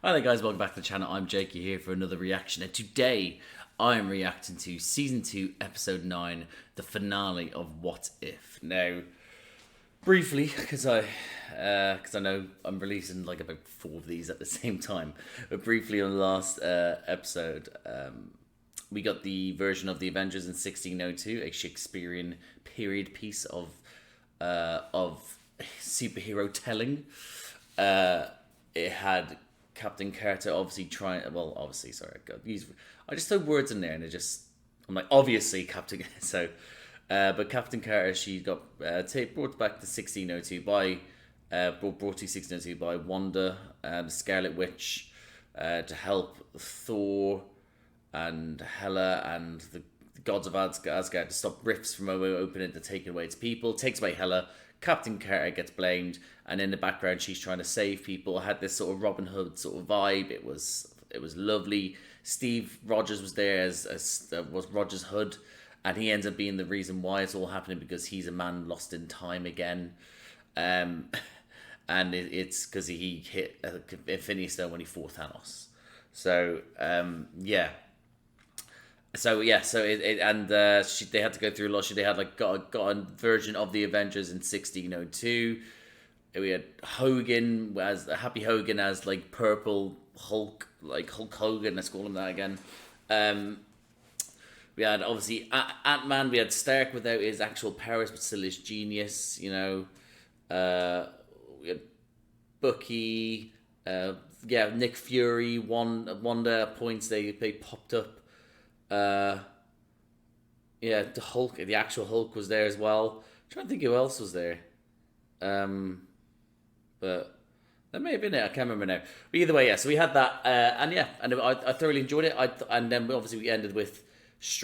Hi there guys, welcome back to the channel. I'm Jakey here for another reaction, and today I'm reacting to Season 2, Episode 9, the finale of What If. Now, briefly, because I know I'm releasing like about 4 of these at the same time, but briefly on the last episode, we got the version of the Avengers in 1602, a Shakespearean period piece of superhero telling. It had Captain Carter obviously I just throw words in there and I'm like, obviously Captain, but Captain Carter, she got brought back to 1602 brought to 1602 by Wanda, the Scarlet Witch, to help Thor and Hela and the gods of Asgard to stop rifts from opening to take away its people. Takes away Hela. Captain Carter gets blamed, and in the background she's trying to save people. It had this sort of Robin Hood sort of vibe. It was lovely. Steve Rogers was there as was Rogers Hood, and he ends up being the reason why it's all happening, because he's a man lost in time again. And it's because he hit Infinity Stone when he fought Thanos. They had to go through a lot. They had got a version of the Avengers in 1602. We had Hogan as Happy Hogan as like Purple Hulk, like Hulk Hogan. Let's call him that again. We had obviously Ant-Man. We had Stark without his actual powers, but still his genius. You know, we had Bucky. Nick Fury. Wanda points they popped up. The Hulk, the actual Hulk was there as well. I'm trying to think who else was there. But that may have been it. I can't remember now. But either way, yeah. So we had that, and I thoroughly enjoyed it. And then obviously we ended with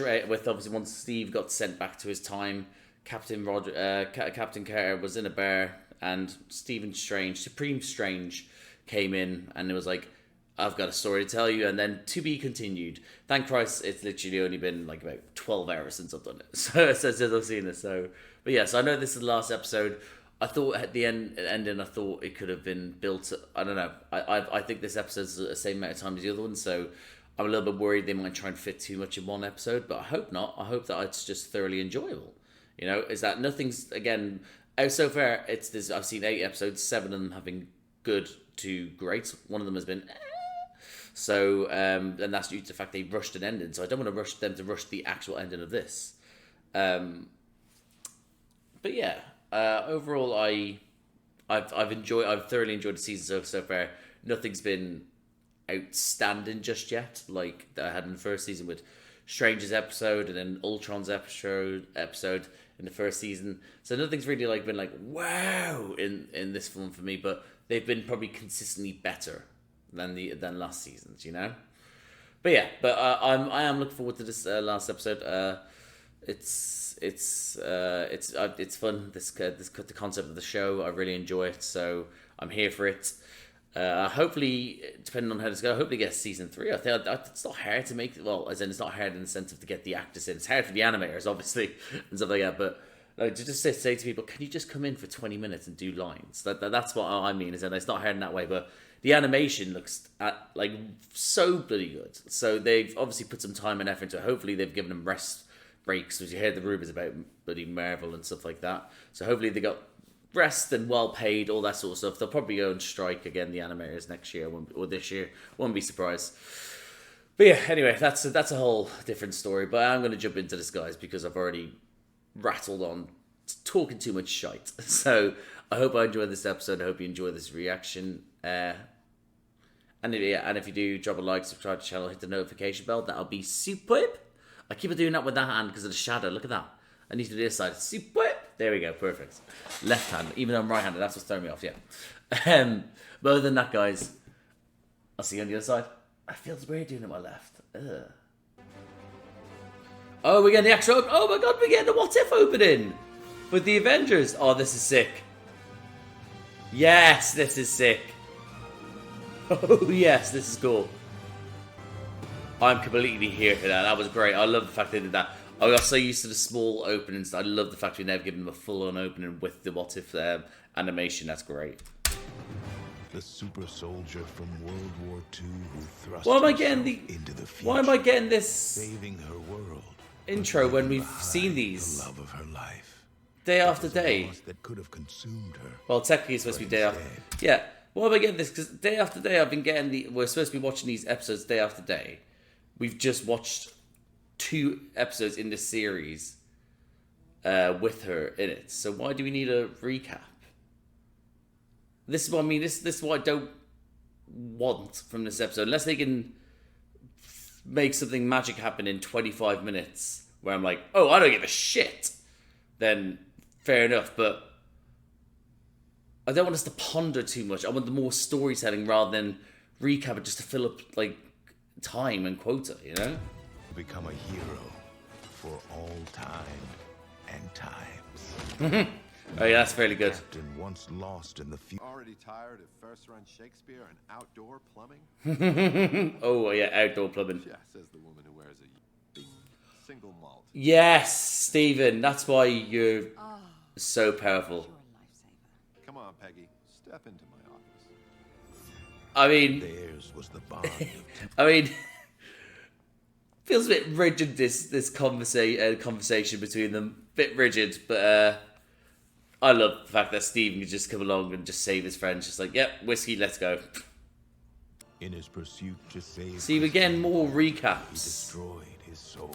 obviously once Steve got sent back to his time, Captain Carter was in a bar, and Supreme Strange, came in, and it was like, I've got a story to tell you, and then to be continued. Thank Christ, it's literally only been like about 12 hours since I've done it. So since I've seen this. So I know this is the last episode. I thought at the ending, I thought it could have been built. I don't know. I think this episode's the same amount of time as the other one, so I'm a little bit worried they might try and fit too much in one episode. But I hope not. I hope that it's just thoroughly enjoyable. You know, is that nothing's again out so far. I've seen 8 episodes, 7 of them have been good to great. One of them has been. So, and that's due to the fact they rushed an ending. So I don't want to rush them to rush the actual ending of this. But yeah, overall, I've thoroughly enjoyed the season so far. Nothing's been outstanding just yet, like that I had in the first season with Strange's episode and then Ultron's episode in the first season. So nothing's really been like wow in this film for me, but they've been probably consistently better than last season's, you know. But yeah, I am looking forward to this last episode. It's fun. The concept of the show, I really enjoy it, so I'm here for it. Hopefully, depending on how this goes, hopefully get season 3. I think it's not hard to make. Well, as in it's not hard in the sense of to get the actors in. It's hard for the animators, obviously, and stuff like that. But like, to just say to people, can you just come in for 20 minutes and do lines? That's what I mean. Is that it's not hard in that way, but the animation looks so bloody good. So they've obviously put some time and effort into it. Hopefully they've given them rest breaks, because you heard the rumours about bloody Marvel and stuff like that. So hopefully they got rest and well paid, all that sort of stuff. They'll probably go on strike again, the animators, next year or this year. Won't be surprised. But yeah, anyway, that's a whole different story. But I'm going to jump into this, guys, because I've already rattled on talking too much shite. So I hope I enjoyed this episode. I hope you enjoy this reaction. And if you do, drop a like, subscribe to the channel, hit the notification bell. That'll be super. I keep on doing that with that hand because of the shadow. Look at that. I need to do this side. Super. There we go. Perfect. Left hand. Even though I'm right-handed, that's what's throwing me off. Yeah. But other than that, guys, I'll see you on the other side. I feel weird doing it with my left. Ugh. Oh, we're getting the extra. Oh my god, we're getting the What If opening with the Avengers. Oh, this is sick. Yes, this is sick. Oh yes, this is cool. I'm completely here for that. That was great. I love the fact they did that. I got so used to the small openings. I love the fact we never given them a full-on opening with the What If animation. That's great. The super soldier from World War II who thrust Why am I herself getting into the future, Why am I getting this saving her world, intro but when leaving we've behind seen these the love of her life. day It after was a day? loss that could have consumed her. Well, technically it's supposed to be day after. Yeah. Why am I getting this? Because day after day I've been getting we're supposed to be watching these episodes day after day. We've just watched 2 episodes in this series with her in it. So why do we need a recap? This is what I mean. This is what I don't want from this episode. Unless they can make something magic happen in 25 minutes where I'm like, oh, I don't give a shit. Then fair enough. But I don't want us to ponder too much. I want the more storytelling rather than recap it just to fill up like time and quota, you know? Become a hero for all time and times. Oh yeah, that's fairly good. Captain once lost in the future. Already tired of first-run Shakespeare and outdoor plumbing? Oh yeah, outdoor plumbing. Yeah, says the woman who wears a single malt. Yes, Stephen, that's why you're so powerful. Come on, Peggy, step into my office. I mean, Theirs was the bond. I mean, feels a bit rigid this conversation between them. Bit rigid, but I love the fact that Stephen could just come along and just save his friends. Just like, yep, whiskey, let's go. In his pursuit to save See, we're getting more he recaps. destroyed his soul,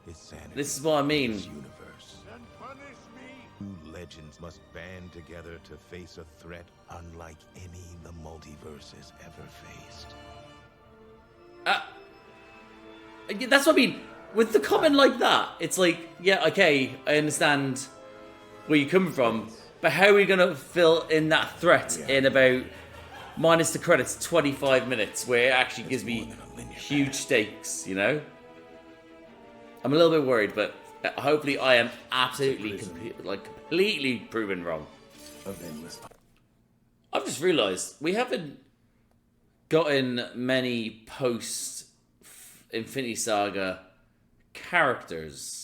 his sanity. This is what I mean. His universe. Two legends must band together to face a threat unlike any the multiverse has ever faced. Yeah, that's what I mean. With the comment like that, it's like, yeah, okay, I understand where you're coming from, but how are we going to fill in that threat in about, minus the credits, 25 minutes, where it actually gives me huge stakes, you know? I'm a little bit worried, but hopefully I am absolutely, completely proven wrong. I've just realised we haven't gotten many post-Infinity Saga characters.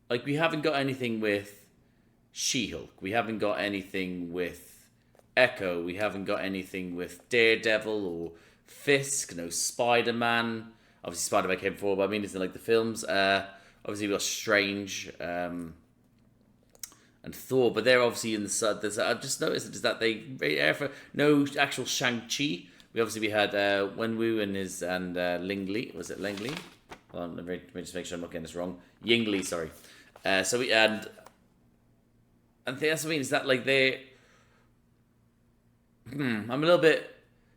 Like, we haven't got anything with She-Hulk. We haven't got anything with Echo. We haven't got anything with Daredevil or Fisk. No Spider-Man. Obviously, Spider-Man came before, but I mean, it's in, like, the films. Obviously, we've got Strange and Thor, but they're obviously in the... I've just noticed is that they... No actual Shang-Chi. We had Wenwu and Ling Li. Was it Ling Li? Hold on, let me just make sure I'm not getting this wrong. Ying Li, sorry. So we and that's what I mean, is that like they I'm a little bit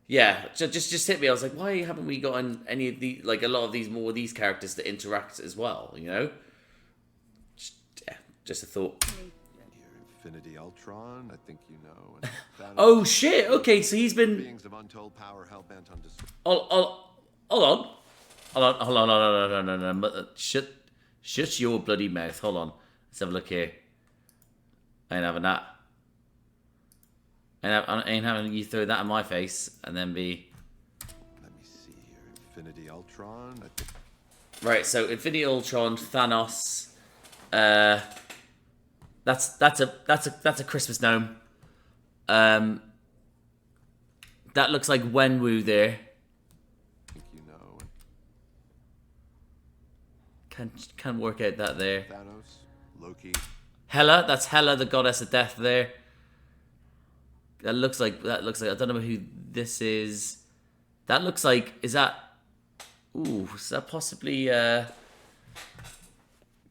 just hit me. I was like, why haven't we gotten any of the a lot of these characters to interact as well, you know? Just a thought. Infinity Ultron, I think you know. And Thanos, Oh shit, okay, so he's been beings of untold power hell-bent on destroying. hold on. Shut your bloody mouth. Hold on. Let's have a look here. I ain't having that. I ain't having you throw that in my face and then be... Let me see here. Infinity Ultron, I think. Right, so Infinity Ultron, Thanos. That's a Christmas gnome. That looks like Wenwu there. I think you know. Can't work out that there. Thanos, Loki. Hela, that's Hela, the goddess of death there. That looks like I don't know who this is. That looks like, is that possibly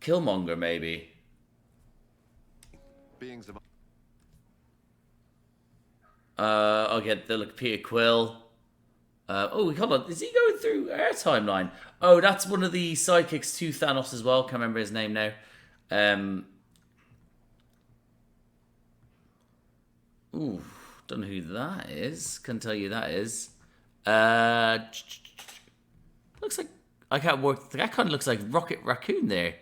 Killmonger maybe? Beings of Okay, they look Peter Quill. Hold on, is he going through our timeline? Oh, that's one of the sidekicks to Thanos as well. Can't remember his name now. Don't know who that is. Couldn't tell you who that is. Looks like I can't work. That kind of looks like Rocket Raccoon there,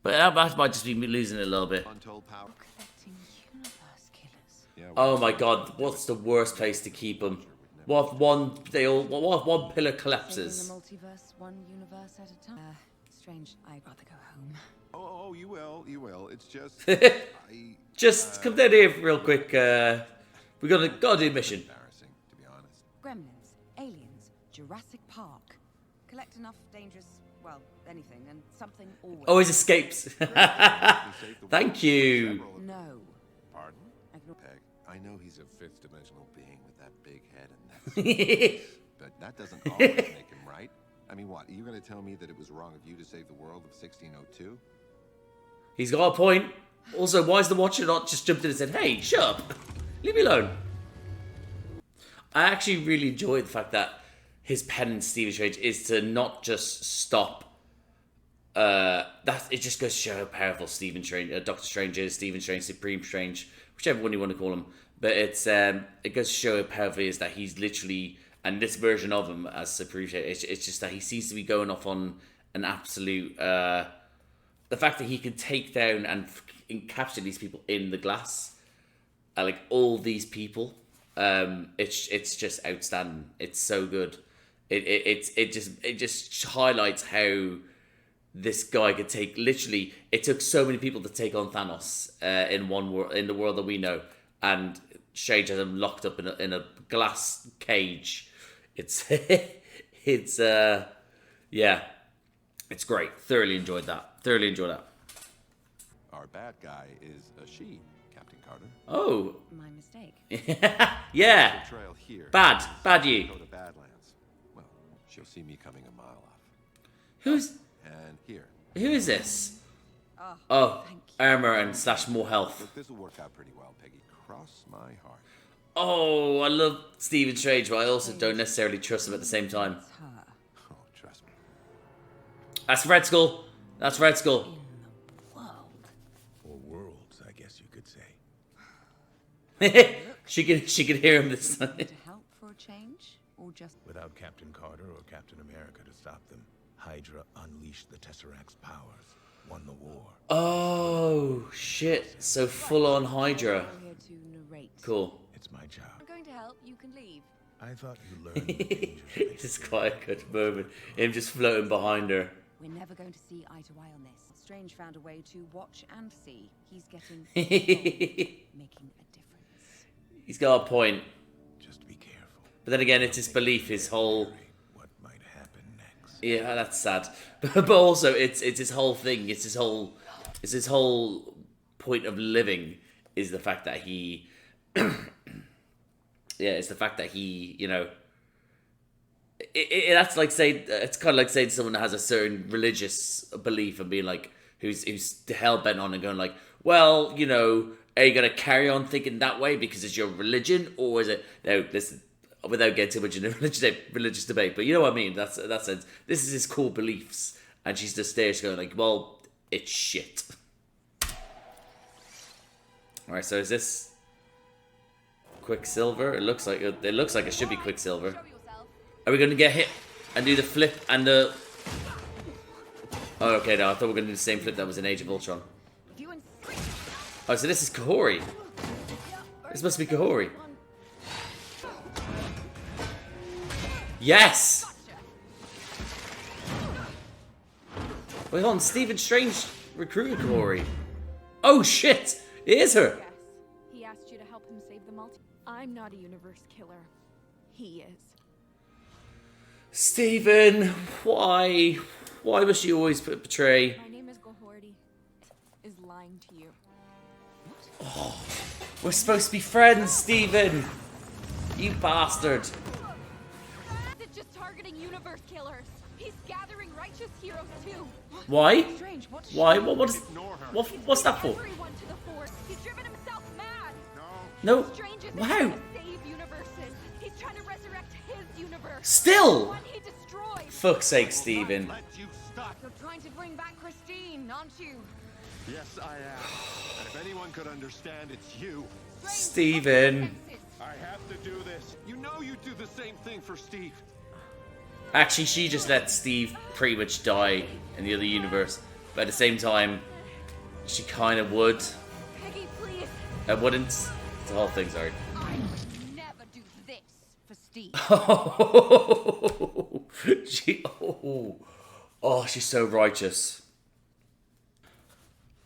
but that might just be me losing it a little bit. untold power. Collecting universe killers. Yeah, Oh my god, what's the worst place to keep them? What if one pillar collapses? Saving the multiverse, one universe at a time. Strange. I'd rather go home. Oh, you will. It's just. Just come down here real quick, We gotta do a mission. Embarrassing, to be honest. Gremlins, aliens, Jurassic Park. Collect enough dangerous, well, anything, and something always. Always escapes. We saved the Thank world you. from several- No. Pardon? I can... Peg, I know he's a fifth dimensional being with that big head and that, but that doesn't always make him right. I mean, what? Are you going to tell me that it was wrong of you to save the world of 1602? He's got a point. Also, why is the Watcher not just jumped in and said, "Hey, shut up, leave me alone"? I actually really enjoy the fact that his penance, Stephen Strange, is to not just stop. That it just goes to show how powerful Stephen Strange, Doctor Strange is, Stephen Strange, Supreme Strange, whichever one you want to call him. But it goes to show how powerful he is that he's literally, and this version of him as Supreme Strange, it's just that he seems to be going off on an absolute. The fact that he can take down and capture these people in the glass, like all these people, it's just outstanding. It's so good. It just highlights how this guy could take, literally, it took so many people to take on Thanos in one world, in the world that we know, and Strange has him locked up in a glass cage. It's yeah, it's great. Thoroughly enjoyed that. Our bad guy is a she, Captain Carter. Oh, My mistake. yeah. Trail here. Bad you. Go to Badlands. Well, she'll see me coming a mile off. Who is this? Oh, thank you. armor and / more health. Look, this will work out pretty well, Peggy. Cross my heart. Oh, I love Stephen Strange, but I also don't necessarily trust him at the same time. It's her. Oh, trust me. That's Red Skull. That's Red Skull. In the world. Or worlds, I guess you could say. she can hear him this time. To help for a change? Or just... Without Captain Carter or Captain America to stop them, Hydra unleashed the Tesseract's powers, won the war. Oh shit! So full on Hydra. I'm here to narrate. Cool. It's my job. I'm going to help. You can leave. I thought you learned the dangers of It's quite a good moment. Him just floating behind her. We're never going to see eye to eye on this. Strange found a way to watch and see. He's getting making a difference. He's got a point. Just be careful. But then again, it's his belief, his whole. What might happen next? Yeah, that's sad. But also, it's his whole thing. It's his whole point of living is the fact that he. Yeah, it's the fact that he, you know. That's like saying, it's kind of like saying someone that has a certain religious belief and being like, who's hell bent on and going like, well, you know, are you gonna carry on thinking that way because it's your religion, or is it no? Listen, without getting too much into religious debate, but you know what I mean. That's that sense. This is his core beliefs, and she's just there, she's going like, well, it's shit. All right, so is this Quicksilver? It looks like it should be Quicksilver. Are we going to get hit and do the flip and the... Oh, okay, no, I thought we were going to do the same flip that was in Age of Ultron. Oh, so this is Kahori. This must be Kahori. Yes! Wait, hold on, Stephen Strange recruited Kahori. Oh, shit! It is her! Yes. He asked you to help him save the multi. I'm not a universe killer. He is. Stephen, why? Why must you always betray? My name is Gohordy. Is lying to you. We're supposed to be friends, Stephen! You bastard! It's just targeting universe killers. He's gathering righteous heroes too. Why? Strange, what's Why? What's that for? Everyone to the force. He's driven himself mad. No. Strange is Wow. trying to save universes. He's trying to resurrect his universe. Still? One he destroyed. Fuck's sake, Stephen. Let you stop. You're trying to bring back Christine, aren't you? Yes, I am. And if anyone could understand, it's you. Stephen. I have to do this. You know you do the same thing for Steve. Actually, she just let Steve pretty much die in the other universe. But at the same time, she kind of would. Peggy, please. I wouldn't. It's the whole thing, sorry. I would never do this for Steve. She's so righteous.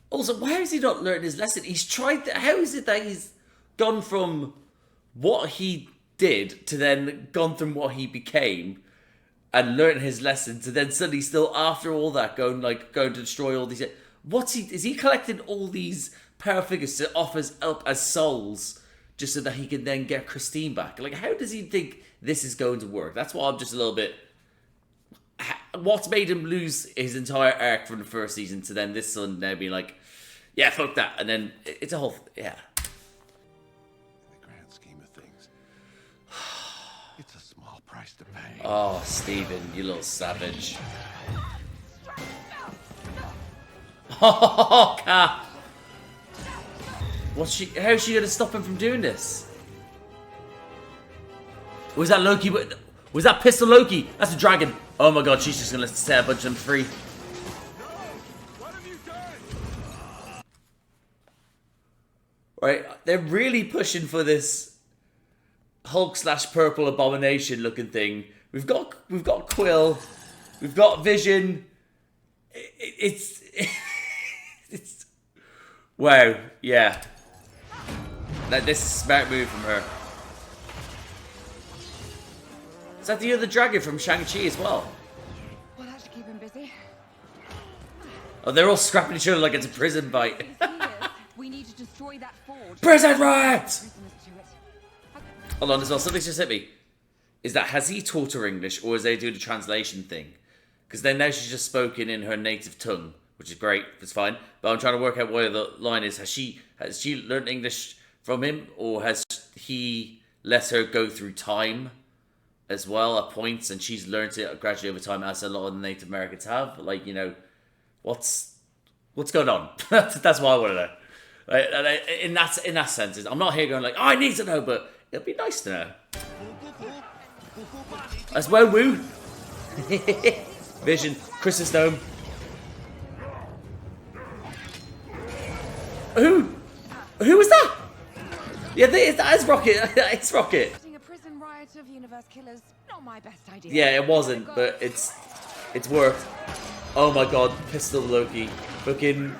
Also, why has he not learned his lesson? He's tried. How is it that he's gone from what he did to then gone through what he became and learn his lesson to then suddenly still after all that going to destroy all these. Is he collecting all these power figures to offer up as souls just so that he can then get Christine back? Like, how does he think this is going to work? That's why I'm just a little bit. What's made him lose his entire arc from the first season to then this one now being like, yeah, fuck that, and then it's a whole yeah. In the grand scheme of things, it's a small price to pay. Oh, Steven, you little savage. Oh, Cap. How's she gonna stop him from doing this? Was that Loki? Was that Pistol Loki? That's a dragon. Oh my god, she's just gonna set a bunch of them free. No! What have you done? Right, they're really pushing for this Hulk / Purple Abomination looking thing. We've got Quill, we've got Vision. It's wow, yeah. This is a smart move from her. Is that the other dragon from Shang-Chi as well? Well, that should keep him busy. Oh, they're all scrapping each other like it's a prison fight. We need to destroy that forge. Prison riot! Prisoners to it. Hold on as well, something's just hit me. Is that, has he taught her English or is they doing the translation thing? Because then now she's just spoken in her native tongue, which is great, it's fine. But I'm trying to work out where the line is. Has she learned English from him, or has he let her go through time as well at points, and she's learned it gradually over time, as a lot of the Native Americans have? Like, you know, what's going on? That's what I want to know. Like, in that sense, I'm not here going like, oh, I need to know, but it'll be nice to know. As well, woo. Vision, Chrysostom. Who was that? Yeah, that is Rocket. It's Rocket. Starting a prison riot of universe killers, not my best idea. Yeah, it wasn't, but it's worked. Oh my god, Pistol Loki. Fucking.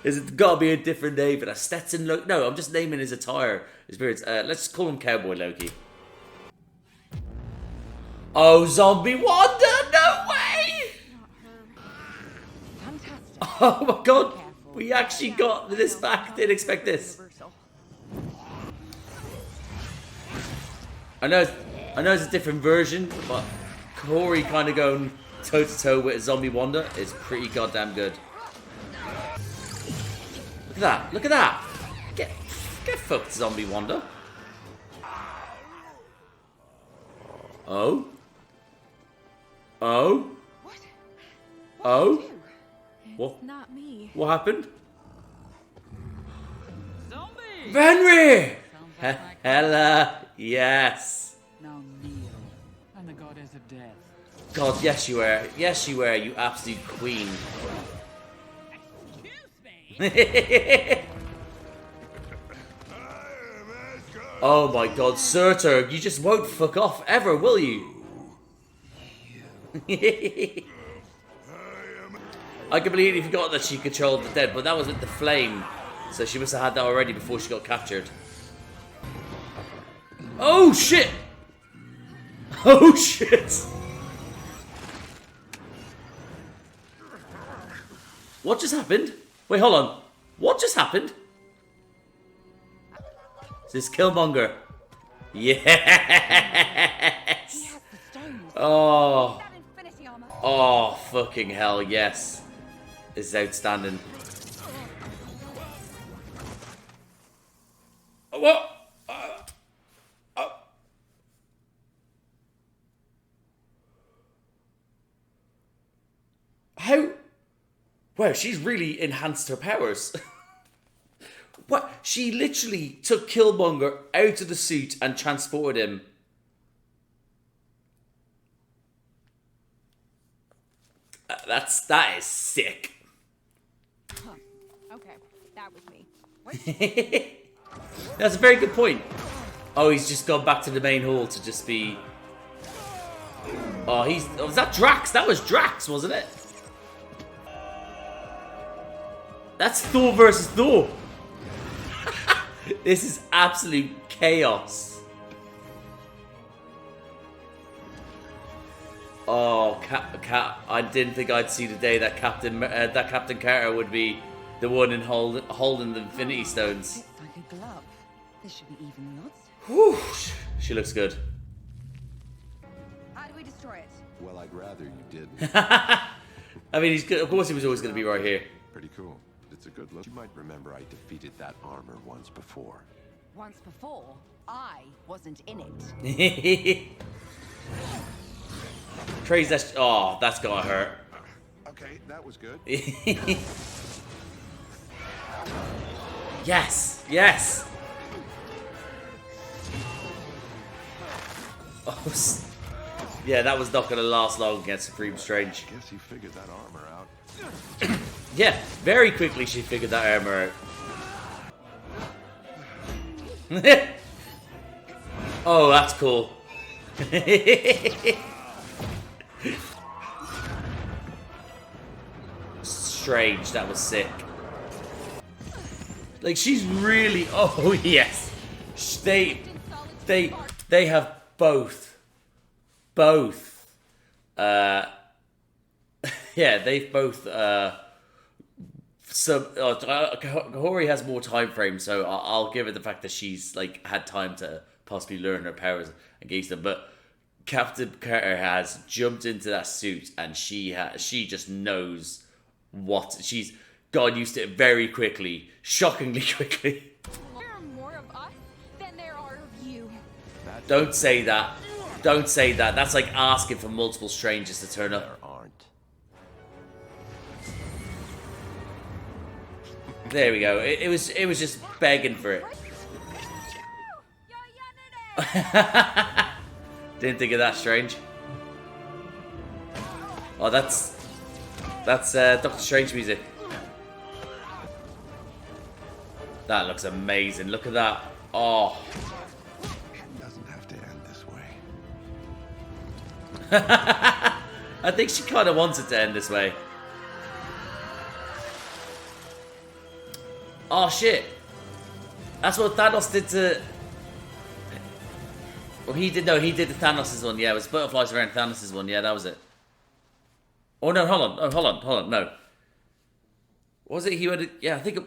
Is it gotta be a different name for that? Stetson Loki? No, I'm just naming his attire. His beards. Let's call him Cowboy Loki. Oh, Zombie Wanda! No way! Fantastic. Oh my god, we actually got this back. Didn't expect this. I know it's a different version, but Corey kind of going toe to toe with Zombie Wanda is pretty goddamn good. Look at that! Look at that! Get fucked, Zombie Wanda. Oh. Oh. What? Oh. Did you do? What? Not me. What happened? Zombie! Henry! Hella, yes. Now kneel. I'm the goddess of death. God, yes you were. Yes you were, you absolute queen. Oh my god, Surtur, you just won't fuck off ever, will you? I completely forgot that she controlled the dead, but that was with the flame. So she must have had that already before she got captured. Oh shit! Oh shit! What just happened? Wait, hold on. What just happened? Is this Killmonger? Yes! He has the stones. Oh. That infinity armor. Oh, fucking hell, yes. This is outstanding. What? How? Wow, she's really enhanced her powers. What? She literally took Killmonger out of the suit and transported him. That is sick. Huh. Okay, that was me. That's a very good point. Oh, he's just gone back to the main hall to just be. Oh, was that Drax? That was Drax, wasn't it? That's Thor versus Thor. This is absolute chaos. Oh, I didn't think I'd see the day that Captain Carter would be the one in holding the Infinity Stones. It's like a glove. This should be even odds. Whew, she looks good. How do we destroy it? Well, I'd rather you didn't. I mean, he's good. Of course, he was always going to be right here. Pretty cool. It's a good look. You might remember I defeated that armor once before. Once before, I wasn't in it. Trace, that's gotta hurt. Okay, that was good. Yes, yes. Oh, yeah, that was not gonna last long against Supreme Strange. Guess he figured that armor out. Yeah, very quickly she figured that armor out. Oh, that's cool. Strange, that was sick. Like, she's really... Oh, yes. They have both. Yeah, they've both... Kahori has more time frame, so I'll give it the fact that she's, like, had time to possibly learn her powers against them, but Captain Carter has jumped into that suit, and she just knows what she's got used to it very quickly, shockingly quickly. There are more of us than there are of you. Don't say that. Don't say that. That's like asking for multiple strangers to turn up. There aren't. There we go. It was just begging for it. Didn't think of that, Strange. Oh, that's Doctor Strange music. That looks amazing. Look at that. Oh. It doesn't have to end this way. I think she kind of wants it to end this way. Oh, shit. That's what Thanos did to... Well, he did the Thanos' one. Yeah, it was butterflies around Thanos' one. Yeah, that was it. Oh, no, hold on. Oh, hold on. No. What was it he would... Yeah, I think...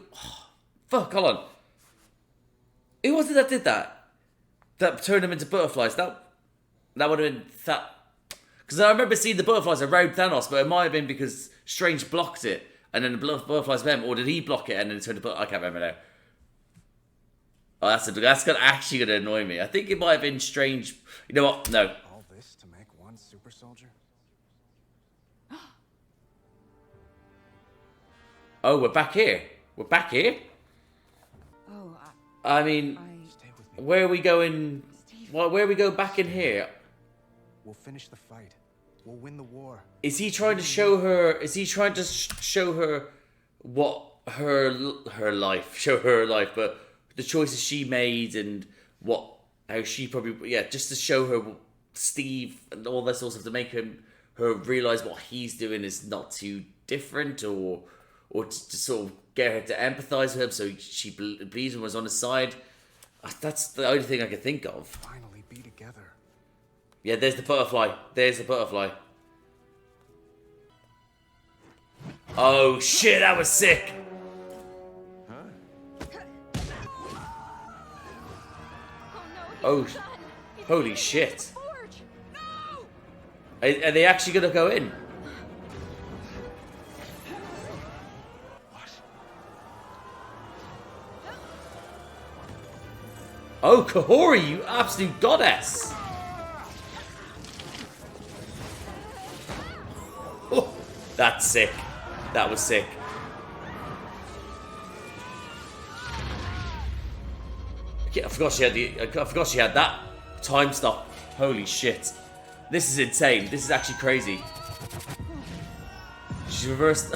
Fuck, hold on. Who was it that did that? That turned them into butterflies. That would have been... that. Because I remember seeing the butterflies around Thanos, but it might have been because Strange blocked it, and then the butterflies went, or did he block it and then it turned to butterflies? I can't remember now. Oh, that's actually going to annoy me. I think it might have been Strange... You know what? No. All this to make one super soldier? Oh, we're back here. We're back here? Oh, I mean, Stay with me. where are we going? Well, where we go back in here? We'll finish the fight. We'll win the war. Is he trying to show her? Is he trying to show her what her life? Show her life, but the choices she made and how she probably just to show her Steve and all that sort of stuff to make her realize what he's doing is not too different, or to sort of get her to empathize with him, so she believes him was on his side. That's the only thing I can think of. Finally be together. Yeah, there's the butterfly. There's the butterfly. Oh shit, that was sick. Oh, holy shit. Are they actually gonna go in? Oh, Kahori, you absolute goddess! Oh, that's sick. That was sick. I forgot she had that time stop. Holy shit. This is insane. This is actually crazy. She's reversed.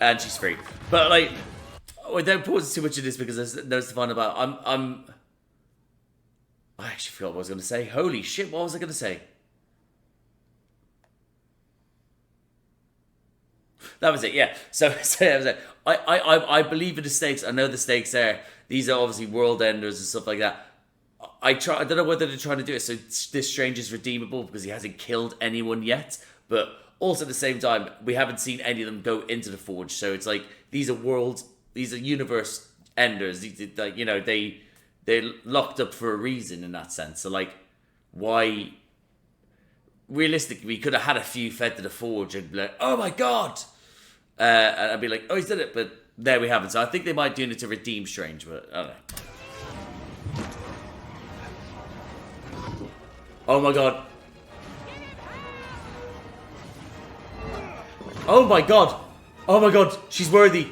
And she's free. But like, don't pause too much of this because there's no to find about. I actually forgot what I was going to say. Holy shit, what was I going to say? That was it. Yeah. So that was it. I believe in the stakes. I know the stakes there. These are obviously world enders and stuff like that. I don't know whether they're trying to do it so this Strange is redeemable because he hasn't killed anyone yet, but also at the same time we haven't seen any of them go into the Forge. So it's like these are universe enders. Like, you know, they're locked up for a reason in that sense. So like, why? Realistically, we could have had a few fed to the Forge and be like, oh my god, and I'd be like, oh, he's did it, but there we haven't. So I think they might do it to redeem Strange, but I don't know. Oh my god. Oh my god. Oh my god. She's worthy.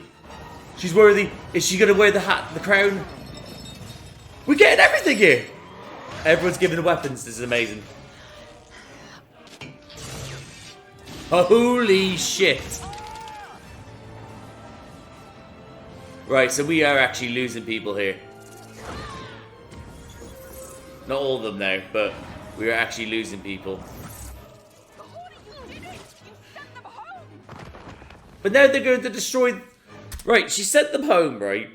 She's worthy. Is she going to wear the hat, the crown? We're getting everything here. Everyone's giving the weapons. This is amazing. Holy shit. Right, so we are actually losing people here. Not all of them now, but we are actually losing people. But now they're going to destroy... Right, she sent them home, right?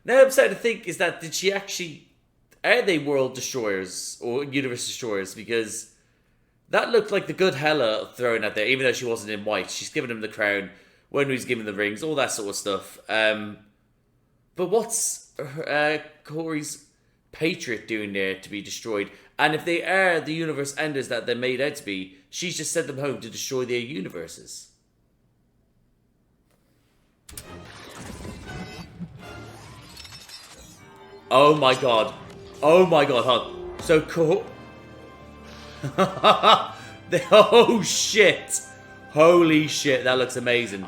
Now I'm starting to think, is that, did she actually... Are they world destroyers or universe destroyers? Because that looked like the good Hela thrown out there, even though she wasn't in white. She's given him the crown, Wenwu's given the rings, all that sort of stuff. But what's Corey's Patriot doing there to be destroyed? And if they are the universe enders that they're made out to be, she's just sent them home to destroy their universes. Oh my god. Oh my god, huh? So cool. Oh shit. Holy shit, that looks amazing.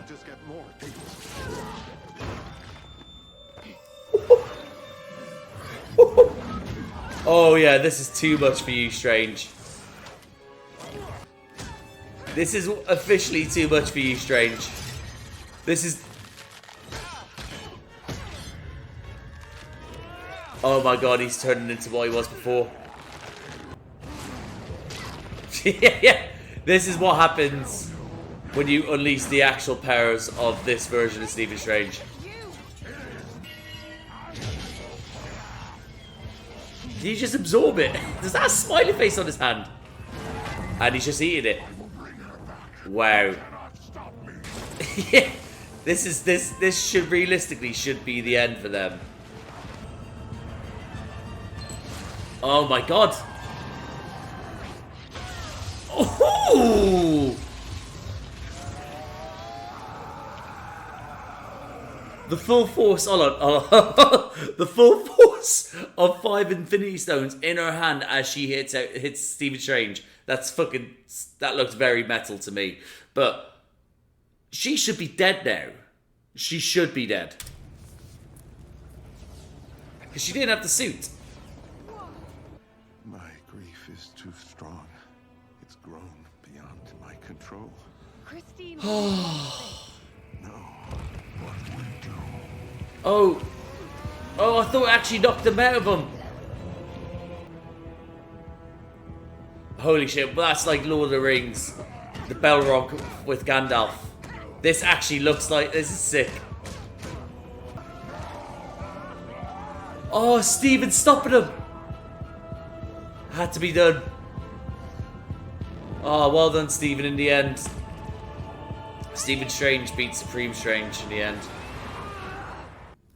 Oh yeah, this is too much for you, Strange. This is officially too much for you, Strange. This is... Oh my god, he's turning into what he was before. Yeah, this is what happens when you unleash the actual powers of this version of Stephen Strange. Did he just absorb it? Does that have a smiley face on his hand? And he's just eating it. Wow. Yeah, this should realistically should be the end for them. Oh my god. Oh! The full force, hold on. The full force of 5 Infinity Stones in her hand as she hits Stephen Strange. That looks very metal to me. But she should be dead now. She should be dead. Because she didn't have the suit. My grief is too strong. It's grown beyond my control. Christine. No. What would do? Oh, I thought it actually knocked him out of him. Holy shit, well, that's like Lord of the Rings. The Balrog with Gandalf. This actually looks like, this is sick. Oh, Steven's stopping him. Had to be done. Oh, well done, Stephen, in the end. Stephen Strange beat Supreme Strange in the end.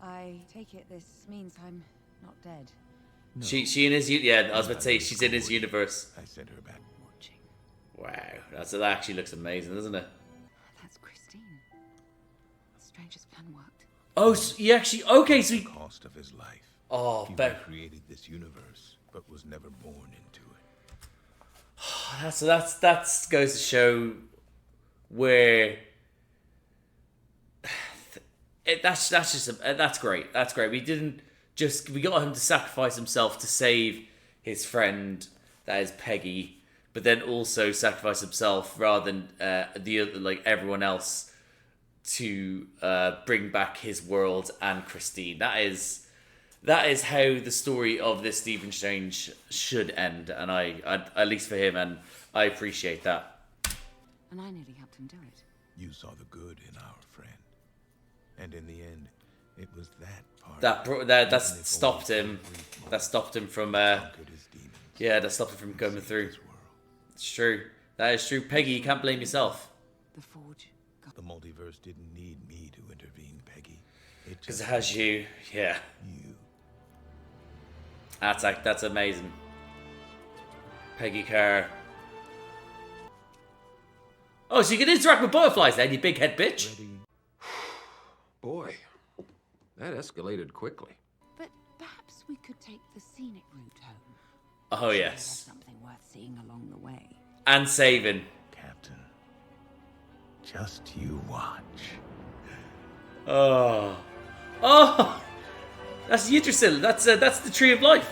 I take it this means I'm not dead. No. She in his... Yeah, I was about to say, she's in his universe. I sent her back. Watching. Wow, that actually looks amazing, doesn't it? That's Christine. Stranger's plan worked. Oh, so he actually... Okay, so he... Cost of his life. Oh, He but created this universe, but was never born into it. so that goes to show where that's great. That's great. We got him to sacrifice himself to save his friend, that is Peggy, but then also sacrifice himself rather than the other, like everyone else, to bring back his world and Christine. that is how the story of this Stephen Strange should end, and I at least for him, and I appreciate that. And I nearly helped him do it. You saw the good in our friend. And in the end, it was that part That stopped him. That stopped him from. conquered his demons. Yeah, that stopped him from coming through. His world. It's true. That is true. Peggy, you can't blame yourself. The Forge. The multiverse didn't need me to intervene, Peggy. It Because just it has you. Yeah. you. That's amazing. Peggy Carr. Oh, so you can interact with butterflies then, you big head bitch. Boy, that escalated quickly. But perhaps we could take the scenic route home. Oh, There's yes. something worth seeing along the way. And saving. Captain, just you watch. Oh. Oh! That's Yggdrasil. That's the Tree of Life.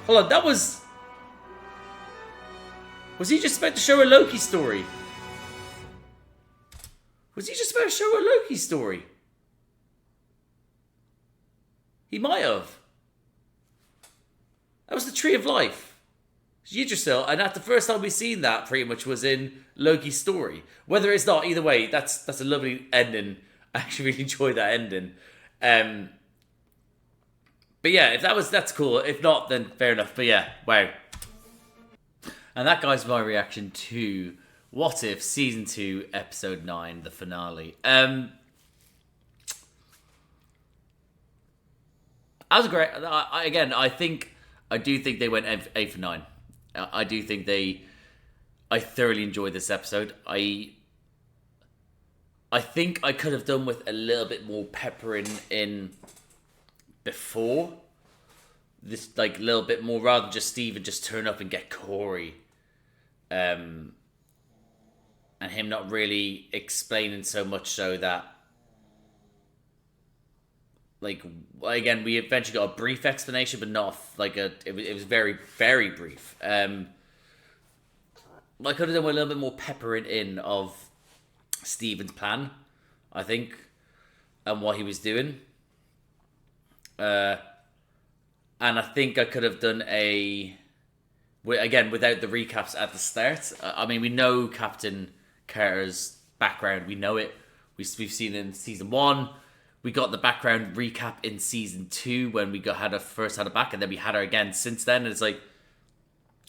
Hold on, that was... Was he just about to show a Loki story? Was he just about to show a Loki story? He might have. That was the Tree of Life. Yggdrasil, and that's the first time we've seen that pretty much was in Loki's story. Whether it's not, either way, that's a lovely ending. I actually really enjoyed that ending. But yeah, if that's cool. If not, then fair enough. But yeah, wow. And that, guys, my reaction to What If Season 2, Episode 9, the finale. That was great. I do think they went 8 for 9. I do think I thoroughly enjoyed this episode. I think I could have done with a little bit more peppering in before. This, like, little bit more, rather than just Steven just turn up and get Corey. And him not really explaining so much so that, like, again, we eventually got a brief explanation, but not like it was very, very brief. I could have done with a little bit more peppering in of Steven's plan, I think, and what he was doing. And I think I could have done again, without the recaps at the start. I mean, we know Captain Carter's background. We know it. We've seen it in Season 1. We got the background recap in Season 2 when we first had her back, and then we had her again since then. And it's like,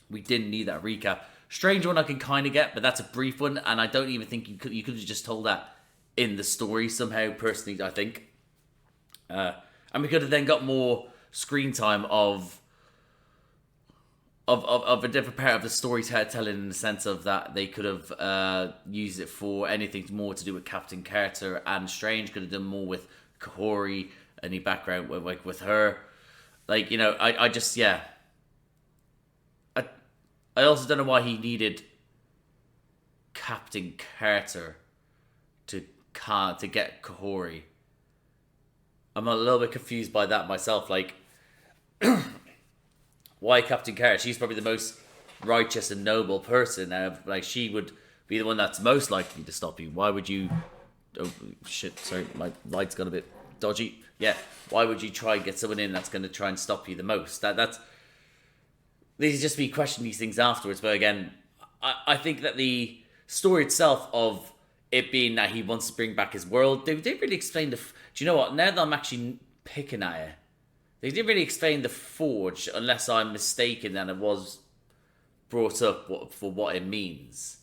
we didn't need that recap. Strange one I can kind of get, but that's a brief one, and I don't even think you could have just told that in the story somehow, personally, I think. And we could have then got more screen time of a different part of the storytelling, in the sense of that they could have used it for anything more to do with Captain Carter, and Strange could have done more with Kahori, any background with her. Like, you know, I just, yeah. I also don't know why he needed Captain Carter to get Kahori. I'm a little bit confused by that myself. Like, why Captain Carter? She's probably the most righteous and noble person. Like, she would be the one that's most likely to stop you. Why would you... Oh, shit, sorry, my light's got a bit dodgy. Yeah, why would you try and get someone in that's going to try and stop you the most? That's... These just be questioning these things afterwards. But again, I think that the story itself of it being that he wants to bring back his world, they didn't really explain the... Do you know what? Now that I'm actually picking at it, they didn't really explain the Forge, unless I'm mistaken and it was brought up for what it means.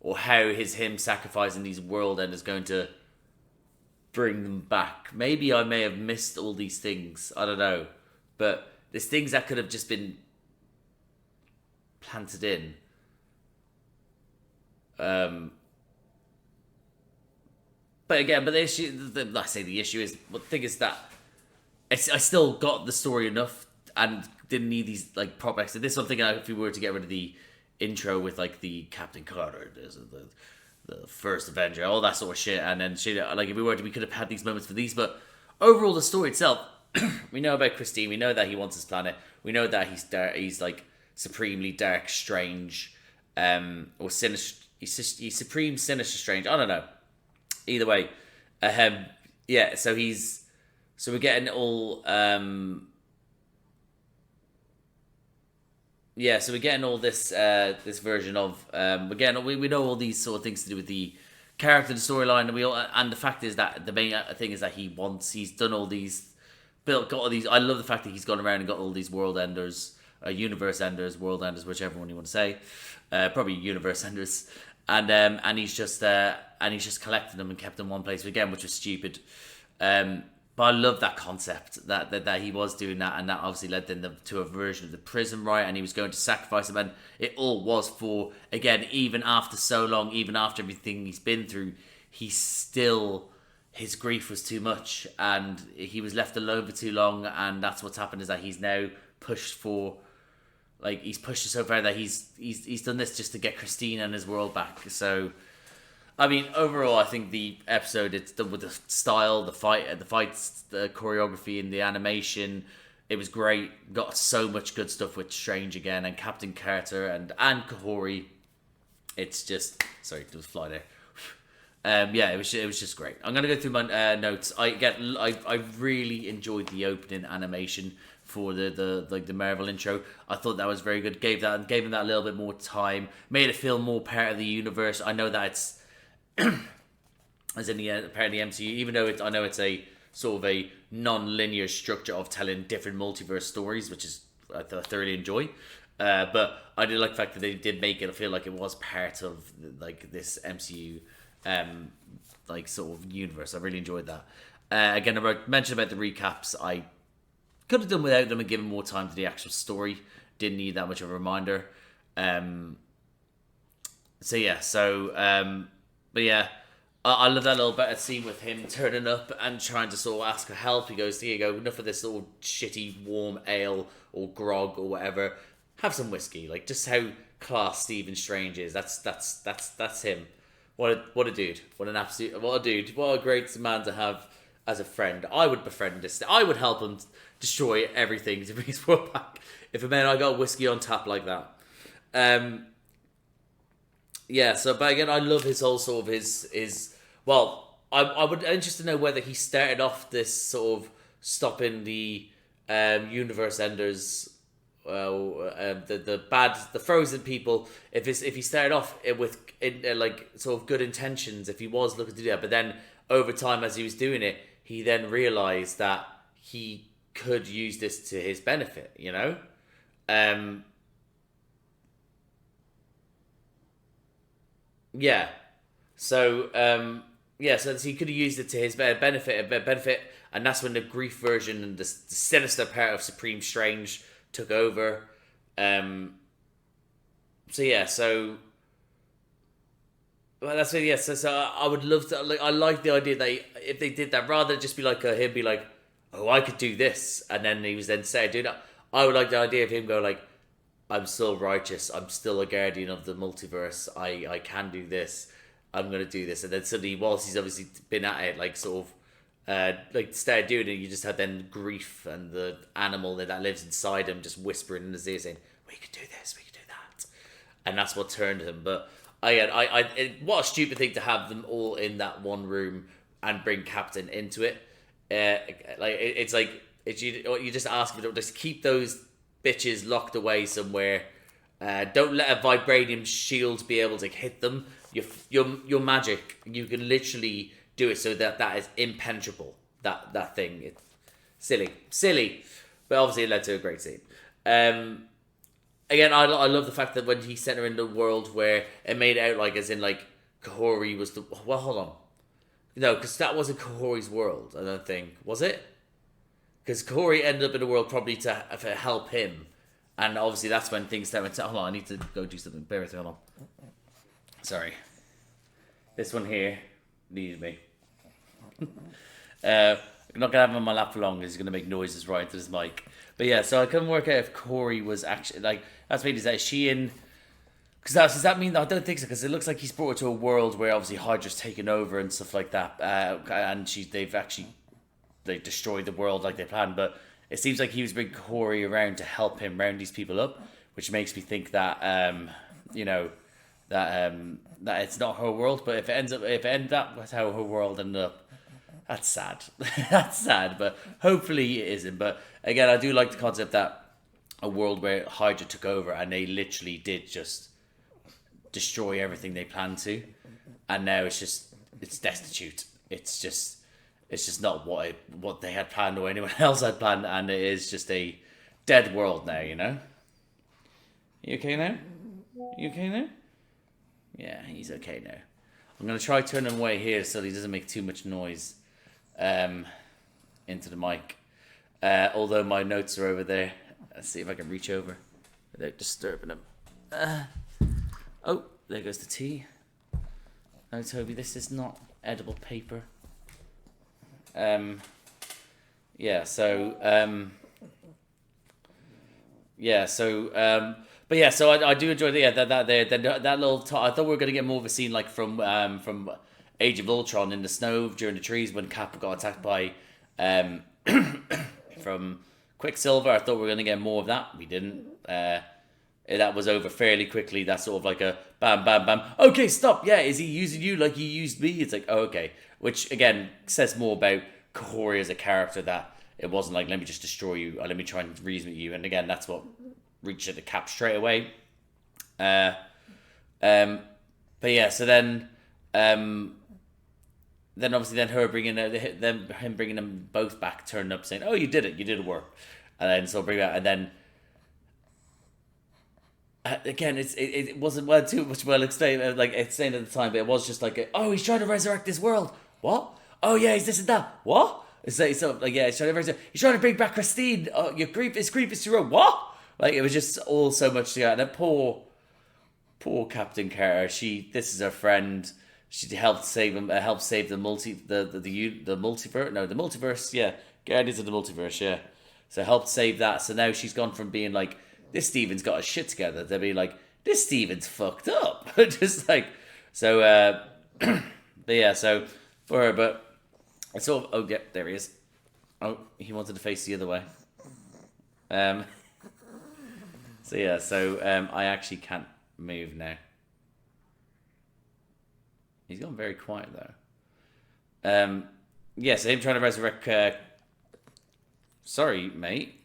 Or how him sacrificing these world enders going to bring them back. Maybe I may have missed all these things. I don't know. But there's things that could have just been planted in. But again, the issue, I say the issue is, the thing is that I still got the story enough and didn't need these, like, proper extra. This is something, if we were to get rid of the intro with, like, the Captain Carter, the first Avenger, all that sort of shit, and then shit, like, if we could have had these moments for these, but overall the story itself, we know about Christine, we know that he wants his planet, we know that he's dark, he's like supremely dark, strange, or sinister, he's supreme, sinister, strange, I don't know. Either way, yeah, so he's So we're getting all so we're getting all this this version of again we know all these sort of things to do with the character, the storyline, and the fact is that the main thing is that he's done all these, got all these. I love the fact that he's gone around and got all these world enders, universe enders, world enders, whichever one you want to say, probably universe enders, and he's just collected them and kept them in one place again, which was stupid. But I love that concept that he was doing that, and that obviously led then to a version of the prison riot, and he was going to sacrifice him, and it all was for, again, even after so long, even after everything he's been through, his grief was too much, and he was left alone for too long, and that's what's happened, is that he's now pushed for, like, he's pushed it so far that he's done this just to get Christina and his world back. So I mean, overall, I think the episode, it's done with the style, the fights, the choreography, and the animation. It was great. Got so much good stuff with Strange again, and Captain Carter, and Kahori. It's just, sorry, it was fly there. It was just great. I'm gonna go through my notes. I really enjoyed the opening animation for the Marvel intro. I thought that was very good. Gave him that a little bit more time. Made it feel more part of the universe. I know that it's as in the part of the MCU, even though I know it's a sort of a non-linear structure of telling different multiverse stories, which is I thoroughly enjoy. But I did like the fact that they did make it feel like it was part of like this MCU like sort of universe. I really enjoyed that. Again, I mentioned about the recaps. I could have done without them and given more time to the actual story. Didn't need that much of a reminder. But yeah, I love that little bit of scene with him turning up and trying to sort of ask for help. He goes, "Here you go, enough of this little shitty warm ale or grog or whatever. Have some whiskey." Like, just how class Stephen Strange is. That's him. What a dude. What a dude. What a great man to have as a friend. I would befriend this. I would help him destroy everything to bring his world back. If I got whiskey on tap like that. But again, I love his whole sort of I would interested to know whether he started off this sort of stopping the universe enders, the frozen people. If he started off with like sort of good intentions, if he was looking to do that, but then over time as he was doing it, he then realized that he could use this to his benefit. You know. So he could have used it to his benefit, and that's when the grief version and the sinister part of Supreme Strange took over. That's it. So I would love to. Like, I like the idea that if they did that, rather than just be like him, be like, "Oh, I could do this," and then he was then said, "Do that." I would like the idea of him go like, "I'm still righteous. I'm still a guardian of the multiverse. I can do this. I'm going to do this." And then suddenly, whilst he's obviously been at it, like sort of, like started doing it, you just had then grief and the animal that lives inside him just whispering in his ear saying, "We could do this. We could do that." And that's what turned him. But what a stupid thing to have them all in that one room and bring Captain into it. You just ask him to just keep those bitches locked away somewhere. Don't let a vibranium shield be able to hit them. Your magic, you can literally do it so that is impenetrable. That thing, it's silly, but obviously it led to a great scene. Again, I love the fact that when he sent her in the world where it made it out like as in like Kahori was the hold on, no, because that wasn't Kahori's world. I don't think, was it? Because Kahori ended up in the world probably to help him. And obviously that's when things started to... Hold on, I need to go do something. Bear with me, hold on. Sorry. This one here needed me. I'm not going to have him on my lap for long because he's going to make noises right into this mic. But yeah, so I couldn't work out if Corey was actually... Like, that's made is she in... Because does that mean... I don't think so, because it looks like he's brought her to a world where obviously Hydra's taken over and stuff like that. And they destroyed the world like they planned, but it seems like he was bringing Corey around to help him round these people up, which makes me think that that it's not her world. But if it ends up with how her world ended up, That's sad. That's sad, but hopefully it isn't. But again, I do like the concept that a world where Hydra took over and they literally did just destroy everything they planned to, and now it's destitute. It's just not what they had planned or anyone else had planned, and it is just a dead world now. You know. You okay now? You okay now? Yeah, he's okay now. I'm gonna try turning him away here so he doesn't make too much noise into the mic. Although my notes are over there. Let's see if I can reach over without disturbing him. Oh, there goes the tea. No, Toby, this is not edible paper. Yeah, so I do enjoy that little. I thought we were gonna get more of a scene like from Age of Ultron in the snow during the trees when Cap got attacked by from Quicksilver. I thought we were gonna get more of that. We didn't. That was over fairly quickly. That's sort of like a bam, bam, bam. Okay, stop. Yeah, is he using you like he used me? It's like, oh, okay. Which again says more about Kahori as a character, that it wasn't like, let me just destroy you, or let me try and reason with you. And again, that's what reached at the Cap straight away. But yeah, so then obviously her bringing him bringing them both back, turning up saying, oh, you did it work. And then so bring that, and then again, it wasn't too much well explained, like explained at the time, but it was just like, oh, he's trying to resurrect this world. What? Oh yeah, he's this and that. What? It's like, so like, yeah, he's trying to bring back Christine. Oh, his grief is too real. What? Like, it was just all so much together. And then poor Captain Carter. This is her friend. She helped save him. Helped save the multiverse. No, the multiverse. Yeah, Guardians of the Multiverse. Yeah. So helped save that. So now she's gone from being like, this Steven's got his shit together, to be like, this Steven's fucked up. Just like, so. But yeah, so for her, but I saw. Oh yeah, there he is. Oh, he wanted to face the other way. So yeah, I actually can't move now. He's gone very quiet though. Yeah, so him trying to resurrect. Sorry, mate.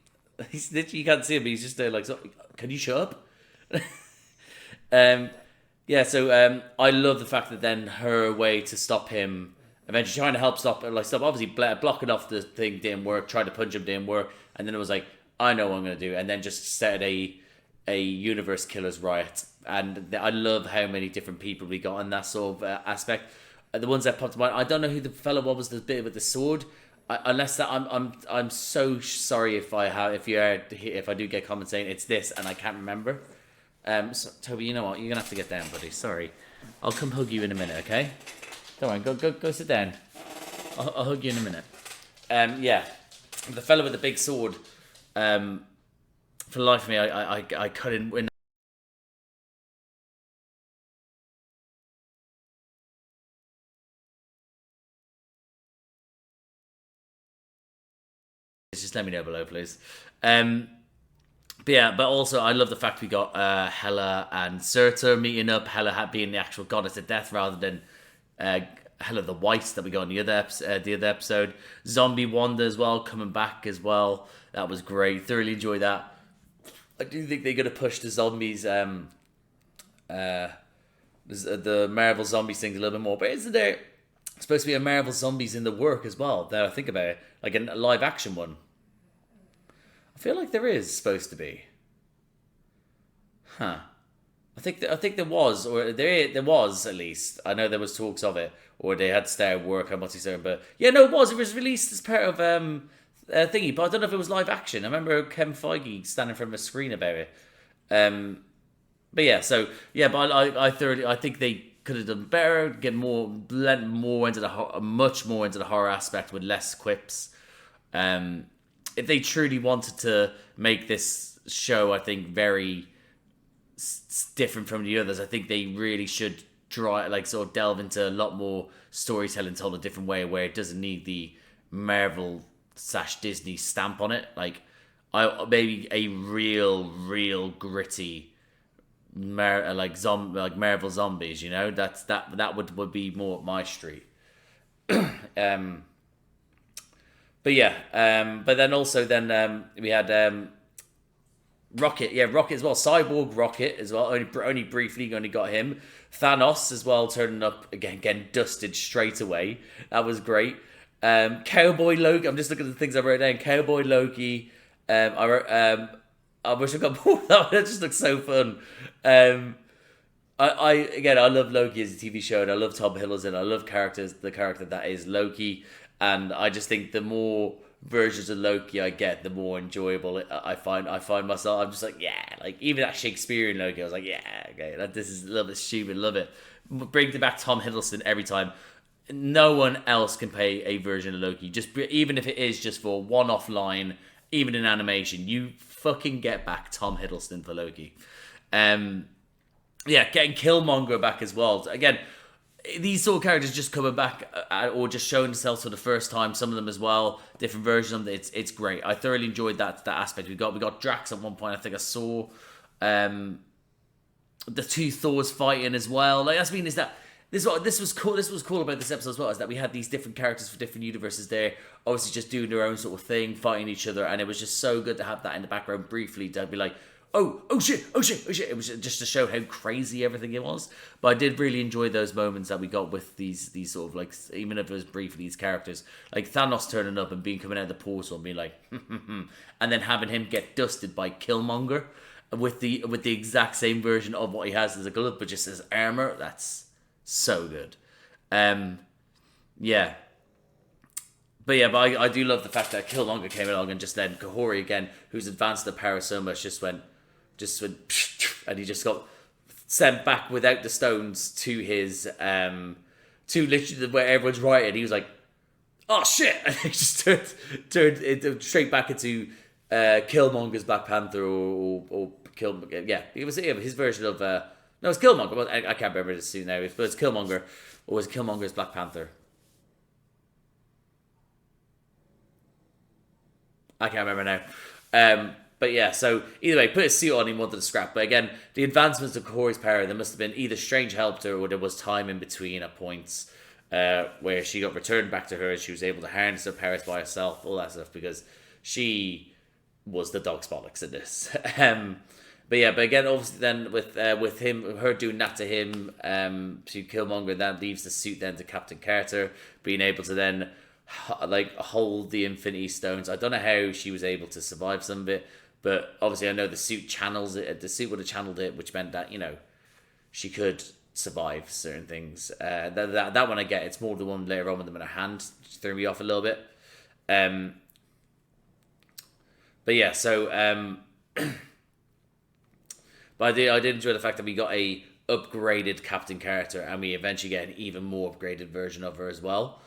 He's literally, you can't see him, but he's just there like, so, can you shut up? Yeah, so I love the fact that then her way to stop him, eventually trying to help stop, obviously blocking off the thing didn't work, tried to punch him didn't work, and then it was like, I know what I'm going to do, and then just started a universe killers riot. And I love how many different people we got in that sort of aspect. The ones that popped to mind, I don't know who the fellow was the bit with the sword. Unless that, I'm so sorry if I do get comments saying it's this and I can't remember. So, Toby, you know what? You're gonna have to get down, buddy. Sorry, I'll come hug you in a minute, okay? Don't worry, go sit down. I'll hug you in a minute. Yeah, the fellow with the big sword. For the life of me, I couldn't win. Just let me know below, please. But also I love the fact we got Hela and Surtur meeting up. Hela being the actual goddess of death rather than Hela the White that we got in the other episode. Zombie Wanda as well, coming back as well. That was great. Thoroughly enjoyed that. I do think they're going to push the zombies, the Marvel Zombies thing a little bit more. But isn't there supposed to be a Marvel Zombies in the work as well? Now I think about it, like a live action one. I feel like there is supposed to be. Huh. I think there was, or there was at least. I know there was talks of it, or they had started work on what's he saying. But yeah, no, it was released as part of thingy. But I don't know if it was live action. I remember Kevin Feige standing in front of a screen about it. But yeah, so yeah, but I think they could have done better, blend more into much more into the horror aspect with less quips. If they truly wanted to make this show, I think, very different from the others, I think they really should sort of delve into a lot more storytelling told a different way, where it doesn't need the Marvel/Disney stamp on it. Like, maybe a real gritty, Marvel Zombies. You know, that would be more up my street. But yeah, but then also we had Rocket, Rocket as well, Cyborg Rocket as well. Only briefly, only got him. Thanos as well, turning up again, getting dusted straight away. That was great. Cowboy Loki. I'm just looking at the things I wrote down. Cowboy Loki. I wish I got more of that. It just looks so fun. I love Loki as a TV show, and I love Tom Hiddleston. I love the character that is Loki, and I just think the more versions of Loki I get, the more enjoyable I find myself. I'm just like, yeah, like even that Shakespearean Loki, I was like, yeah, okay, this is a little bit stupid, love it. Bring back Tom Hiddleston every time. No one else can play a version of Loki, even if it is just for a one-off line, even in animation. You fucking get back Tom Hiddleston for Loki. Getting Killmonger back as well. Again, these sort of characters just coming back or just showing themselves for the first time. Some of them as well, different versions of them. It's great. I thoroughly enjoyed that aspect. We got Drax at one point. I think I saw the two Thors fighting as well. Like this was cool. This was cool about this episode as well, is that we had these different characters for different universes there, obviously just doing their own sort of thing, fighting each other, and it was just so good to have that in the background briefly to be like, oh shit. It was just to show how crazy everything it was. But I did really enjoy those moments that we got with these sort of like, even if it was briefly, these characters like Thanos turning up and coming out of the portal and being like, and then having him get dusted by Killmonger with the exact same version of what he has as a glove, but just as armor. That's so good. But I do love the fact that Killmonger came along and just then Kahori again, who's advanced the power so much, just went, and he just got sent back without the stones to his, to literally where everyone's right, and he was like, oh shit, and he just turned it straight back into Killmonger's Black Panther or Killmonger. Yeah, it was his version of, no, it's Killmonger. I can't remember this soon now, but it's Killmonger, or was Killmonger's Black Panther? I can't remember now. But yeah, so either way, put a suit on him, wanted to scrap. But again, the advancements of Kahori's power, there must have been either Strange helped her or there was time in between at points where she got returned back to her and she was able to harness her powers by herself, all that stuff, because she was the dog's bollocks in this. But again, obviously then with her doing that to him, to Killmonger, that leaves the suit then to Captain Carter, being able to then hold the Infinity Stones. I don't know how she was able to survive some of it, but obviously I know the suit channels it. The suit would have channeled it, which meant that, she could survive certain things. That one I get. It's more the one later on with them in her hand, which threw me off a little bit. But I did enjoy the fact that we got a upgraded Captain Carter, and we eventually get an even more upgraded version of her as well.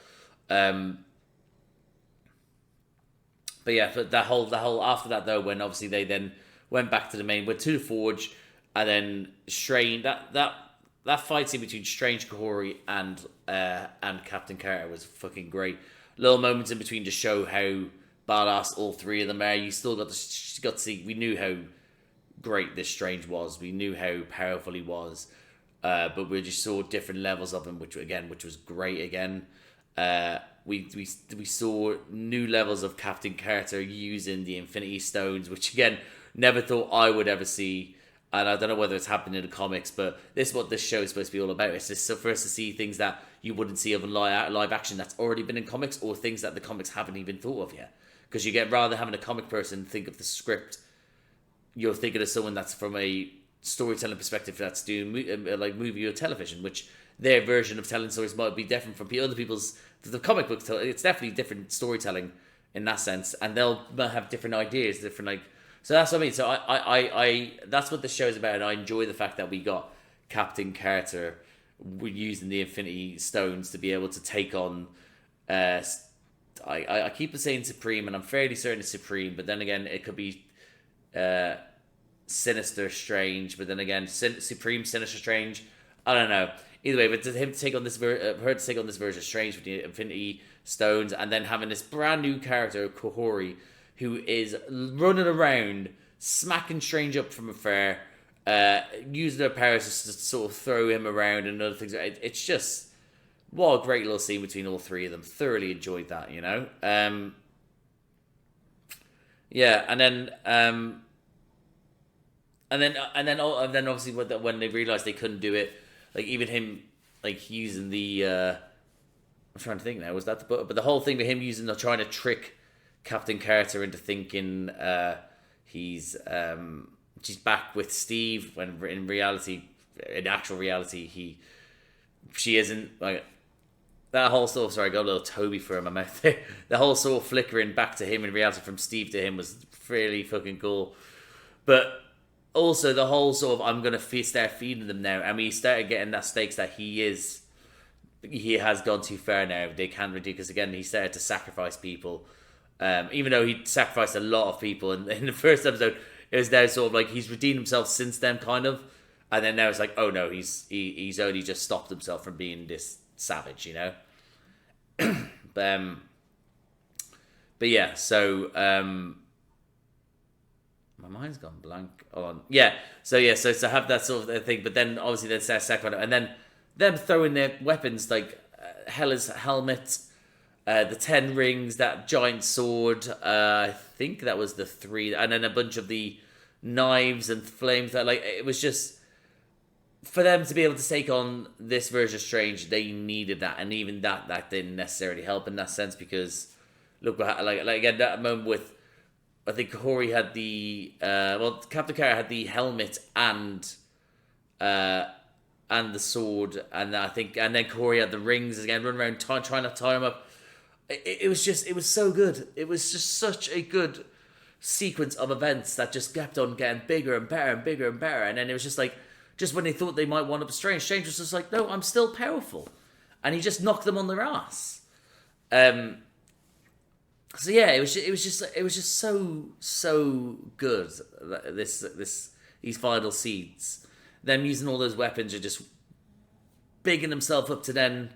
But that whole after that though, when obviously they then went back to the Forge, and then Strange, that fight scene between Strange, Kahori, and Captain Carter was fucking great. Little moments in between to show how badass all three of them are. You still got to see. We knew how great this Strange was. We knew how powerful he was, but we just saw different levels of him, which was great again. We saw new levels of Captain Carter using the Infinity Stones, which again, never thought I would ever see. And I don't know whether it's happened in the comics, but this is what this show is supposed to be all about. It's just so for us to see things that you wouldn't see of live action that's already been in comics, or things that the comics haven't even thought of yet. Because you get, rather than having a comic person think of the script, you're thinking of someone that's from a storytelling perspective that's doing like movie or television, which their version of telling stories might be different from other people's. The comic book, it's definitely different storytelling in that sense, and they'll have different ideas, So that's what I mean. So I that's what the show is about, and I enjoy the fact that we got Captain Carter using the Infinity Stones to be able to take on. I keep saying Supreme, and I'm fairly certain it's Supreme, but then again, it could be Sinister Strange, but then again, Supreme, Sinister Strange. I don't know. Either way, but her to take on this version of Strange with the Infinity Stones, and then having this brand new character, Kahori, who is running around, smacking Strange up from afar, using her powers to sort of throw him around and other things. It's just, what a great little scene between all three of them. Thoroughly enjoyed that, Yeah, and then obviously when they realized they couldn't do it, like even him like using the I'm trying to think now, was that but the whole thing with him trying to trick Captain Carter into thinking she's back with Steve when in actual reality she isn't. Like that whole sort of, sorry, I got a little Toby for in my mouth there. The whole sort of flickering back to him in reality from Steve to him was really fucking cool. But also the whole sort of, I'm going to start feeding them now. And we started getting that stakes that he has gone too far now. They can't reduce, because again, he started to sacrifice people. Even though he sacrificed a lot of people in the first episode, it was now sort of like he's redeemed himself since then, kind of. And then now it's like, oh no, he's only just stopped himself from being this savage, you know. But yeah, so my mind's gone blank on so have that sort of thing, but then obviously there's that second one, and then them throwing their weapons like Hela's helmet, the 10 rings, that giant sword, I think that was the 3, and then a bunch of the knives and flames. That, like, it was just, for them to be able to take on this version of Strange, they needed that, and even that didn't necessarily help in that sense, because look what, like again, that moment with, I think Corey had the Captain Carter had the helmet and the sword, and then Corey had the rings again, running around trying to tie him up. It was so good. It was just such a good sequence of events that just kept on getting bigger and better and bigger and better, and then it was just like, just when they thought they might one up Strange was just like, no, I'm still powerful. And he just knocked them on their ass. So yeah, it was just so good. These final scenes, them using all those weapons are just bigging himself up to then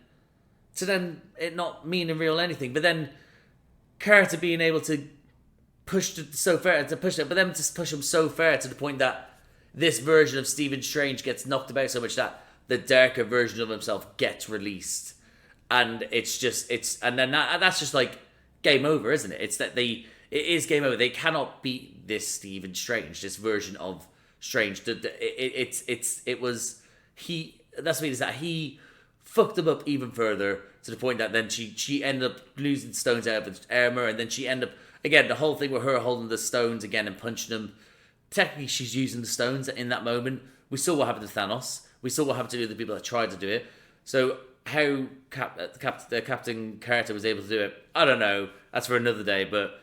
it not meaning real anything. But then Carter being able to push it so far to push it, but then just push him so far to the point that this version of Stephen Strange gets knocked about so much that the darker version of himself gets released, and that's just like game over, isn't it? It's that it is game over. They cannot beat this Stephen Strange, this version of Strange. That's what it is, that he fucked them up even further to the point that then she ended up losing stones out of his armor, and then she ended up, again, the whole thing with her holding the stones again and punching them. Technically, she's using the stones in that moment. We saw what happened to Thanos. We saw what happened to the other people that tried to do it. So how Captain Carter was able to do it, I don't know. That's for another day, but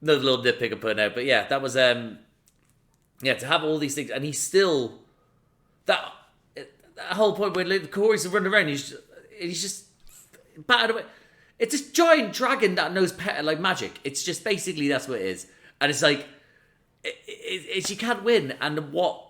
another little nitpick I'm putting out. But yeah, that was to have all these things, and he's still that whole point where Corey's running around, he's just battered away. It's this giant dragon that knows like magic. It's just basically that's what it is, and it's like. She can't win, and what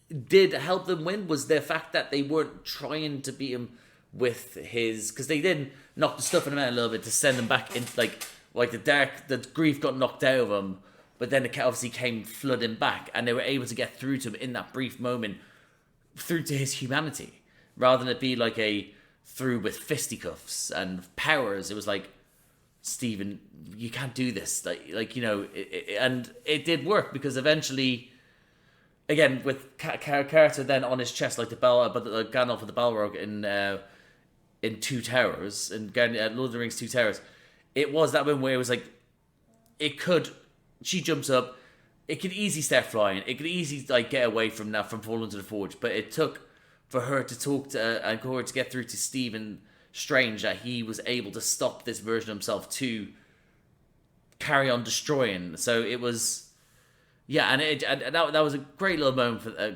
did help them win was the fact that they weren't trying to beat him with his, because they did knock the stuff in him out a little bit to send him back into like the grief got knocked out of him, but then it obviously came flooding back, and they were able to get through to him in that brief moment, through to his humanity, rather than it be like a through with fisticuffs and powers. It was like, Stephen, you can't do this, like you know, and it did work, because eventually, again, with Carter then on his chest, like the Gandalf with the Balrog in Two Towers, and Lord of the Rings 2 Towers, it was that one where it was like, she jumps up, it could easily start flying, it could easily like get away from falling into the forge, but it took for her to talk to and Corey to get through to Stephen Strange that he was able to stop this version of himself to carry on destroying. So it was, and that was a great little moment for them,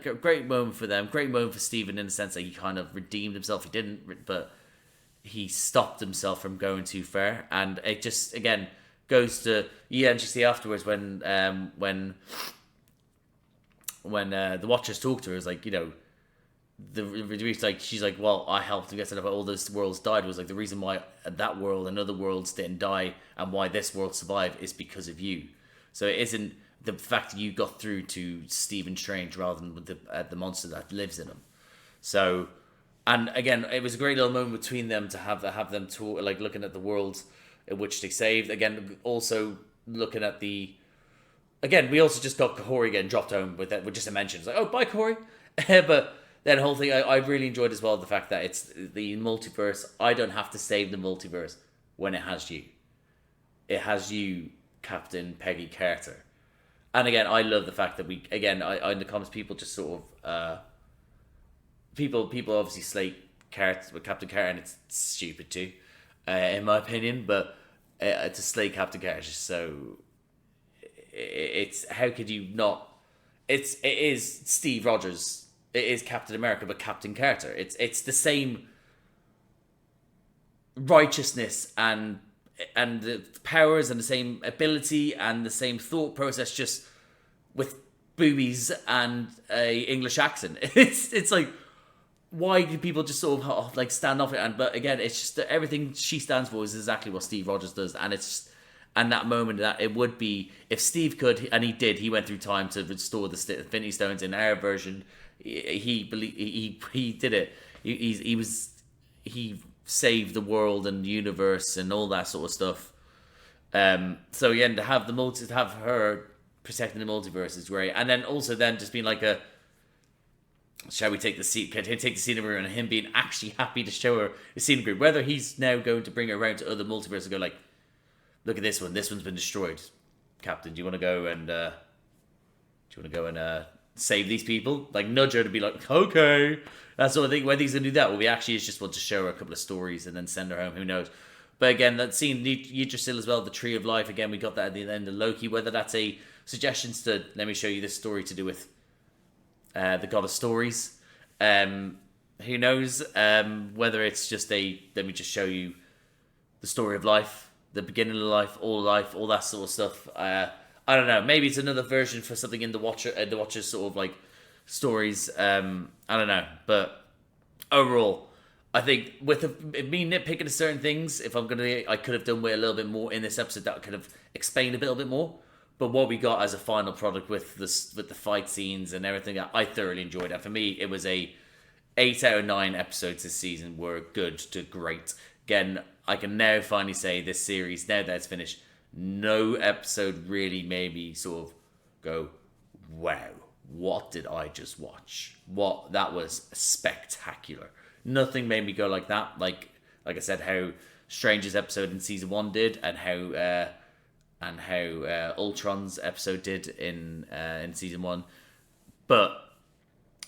great moment for Stephen, in the sense that he kind of redeemed himself. He didn't, but he stopped himself from going too far, and it just again goes to and you see afterwards when the Watchers talk to her, is like, you know. She's like, well, I helped him get set up. All those worlds died. Was like the reason why that world and other worlds didn't die, and why this world survived is because of you. So it isn't the fact that you got through to Stephen Strange rather than with the monster that lives in him. So, and again, it was a great little moment between them to have them talk, like looking at the worlds in which they saved. Again, also looking at the again, we also just got Kahori getting dropped home with just a mention. It's like, oh, bye, Kahori. But that whole thing, I really enjoyed as well the fact that it's the multiverse. I don't have to save the multiverse when it has you. It has you, Captain Peggy Carter. And again, I love the fact that I in the comments, people just sort of, people obviously slate Captain Carter, and it's stupid too, in my opinion. But to slate Captain Carter is just so. It's how could you not? It is Steve Rogers. It is Captain America, but Captain Carter. It's the same righteousness and the powers and the same ability and the same thought process, just with boobies and a English accent. It's like, why do people just sort of like stand off it? But again, it's just that everything she stands for is exactly what Steve Rogers does, and it's. And that moment that it would be, if Steve could, and he did, he went through time to restore the Infinity Stones in our version. He did it. He saved the world and the universe and all that sort of stuff. So again, to have her protecting the multiverse is great. And then also just being like shall we take the scene of her and him being actually happy to show her the scene group, whether he's now going to bring her around to other multiverses and go like, look at this one. This one's been destroyed. Captain, do you want to go and save these people? Like, nudge her to be like, okay. That sort of thing. Whether he's going to do that, or we actually just want to show her a couple of stories and then send her home. Who knows? But again, that scene, Yggdrasil as well, the Tree of Life. Again, we got that at the end of Loki. Whether that's a suggestions to, let me show you this story to do with the God of Stories. Who knows? Whether it's just let me just show you the story of life. The beginning of life, all that sort of stuff. I don't know. Maybe it's another version for something in the Watcher's sort of like stories. I don't know. But overall, I think with me nitpicking certain things, I could have done with a little bit more in this episode that could have explained a little bit more. But what we got as a final product with the fight scenes and everything, I thoroughly enjoyed. And for me, it was a 8 out of 9 episodes this season were good to great. Again, I can now finally say this series, now that it's finished, no episode really made me sort of go, wow, what did I just watch? That was spectacular. Nothing made me go like that. Like I said, how Strange's episode in season 1 did, and how Ultron's episode did in season 1. But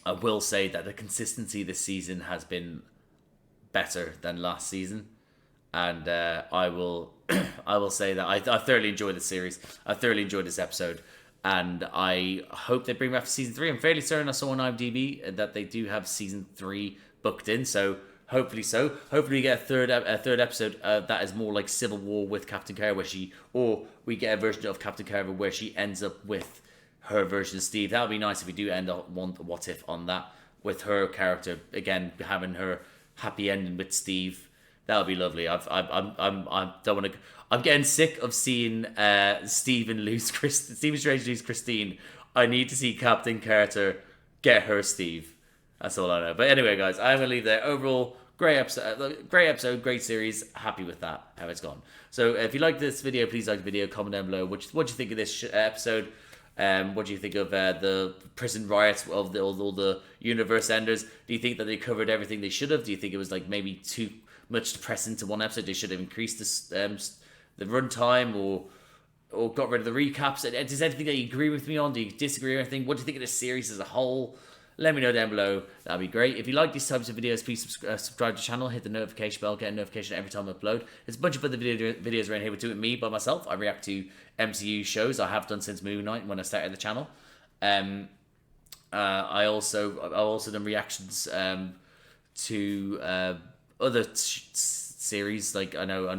I will say that the consistency this season has been better than last season, and I will say that I thoroughly enjoyed the series. I thoroughly enjoyed this episode, and I hope they bring back for season 3. I'm fairly certain I saw on IMDb that they do have season 3 booked in, so hopefully we get a third episode that is more like Civil War with Captain Carter, or we get a version of Captain Carter where she ends up with her version of Steve. That would be nice if we do end up one what if on that, with her character again having her happy ending with Steve. That would be lovely. I'm getting sick of seeing Stephen Strange lose Christine. I need to see Captain Carter get her Steve. That's all I know. But anyway, guys, I'm gonna leave there. Overall, great episode, great series. Happy with that, how it's gone. So if you like this video, please like the video, comment down below what you think of this episode. What do you think of the prison riots of all the universe enders? Do you think that they covered everything they should have? Do you think it was like maybe too much to press into one episode? They should have increased the runtime or got rid of the recaps. Is there anything that you agree with me on? Do you disagree or anything? What do you think of this series as a whole? Let me know down below. That'd be great. If you like these types of videos, please subscribe to the channel, hit the notification bell, get a notification every time I upload. There's a bunch of other videos around here we do it me by myself. I react to MCU shows. I have done since Moon Knight when I started the channel. I've also done reactions to other series. Like I know I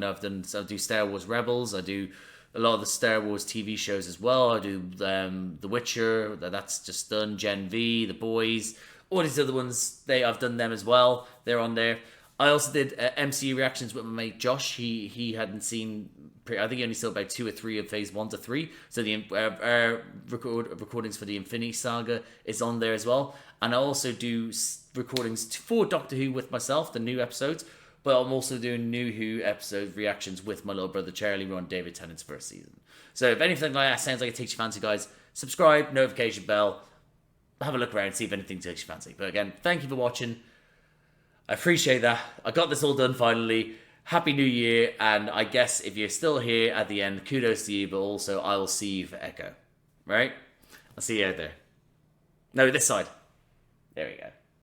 do Star Wars Rebels. I do a lot of the Star Wars TV shows as well. I do The Witcher, that's just done, Gen V, The Boys, all these other ones, I've done them as well. They're on there. I also did MCU reactions with my mate Josh. He hadn't seen, I think he only saw about 2 or 3 of phase 1 to 3. So the recordings for the Infinity Saga is on there as well. And I also do recordings for Doctor Who with myself, the new episodes. but I'm also doing New Who episode reactions with my little brother Charlie. We're on David Tennant's first season. So if anything like that sounds like it takes you fancy, guys, subscribe, notification bell, have a look around, see if anything takes you fancy. But again, thank you for watching. I appreciate that. I got this all done finally. Happy New Year, and I guess if you're still here at the end, kudos to you, but also I will see you for Echo. Right? I'll see you out there. No, this side. There we go.